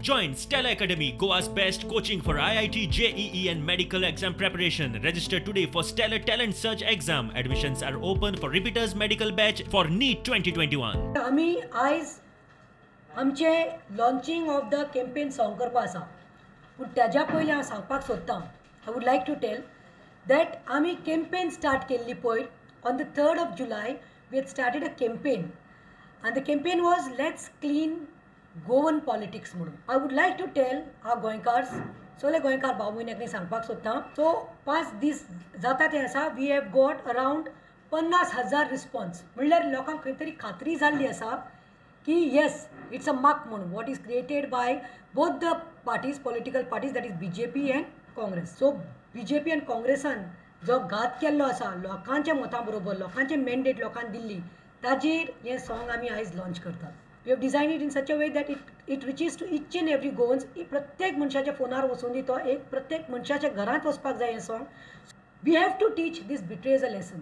Join Stella Academy, Goa's best coaching for IIT, JEE and medical exam preparation. Register today for Stellar Talent Search exam. Admissions are open for repeaters medical batch for NEET 2021. आम्ही आयज आमचे launching of the campaign song करपा आसा, पूण तेज्या पयलीं हांव सांगपाक सोदतां, I would like to tell that आमी कॅम्पेन स्टार्ट केल्ली पयर on the 3rd of July we had started a campaign आनी the campaign was let's clean Goan politics म्हणून. I would like to tell our गोंयकार्स, सगळे गोंयकार भाव भयणीक सांगपाक सोदतां. सो 5 दीस जाता ते आसा, we have got around 50,000 response. म्हणल्यार लोकांक खंय तरी खात्री जाल्ली आसा की येस, इट्स अ मार्क म्हणून what is created by both the parties, political parties, that is BJP and Congress. So BJP and काँग्रेसान जो घात केल्लो आसा लोकांच्या मतां बरोबर, लोकांचे मॅन्डेट लोकांक दिल्ली, ताजेर हें सॉंग आमी आयज लॉन्च करतात. We have design it in such a way that it reaches to each and every Goans. प्रत्येक मनशाच्या फोनार वचून दी तो, एक प्रत्येक मनशाच्या घरांत वचपाक जाय हें song. We have to teach these betrayers a lesson.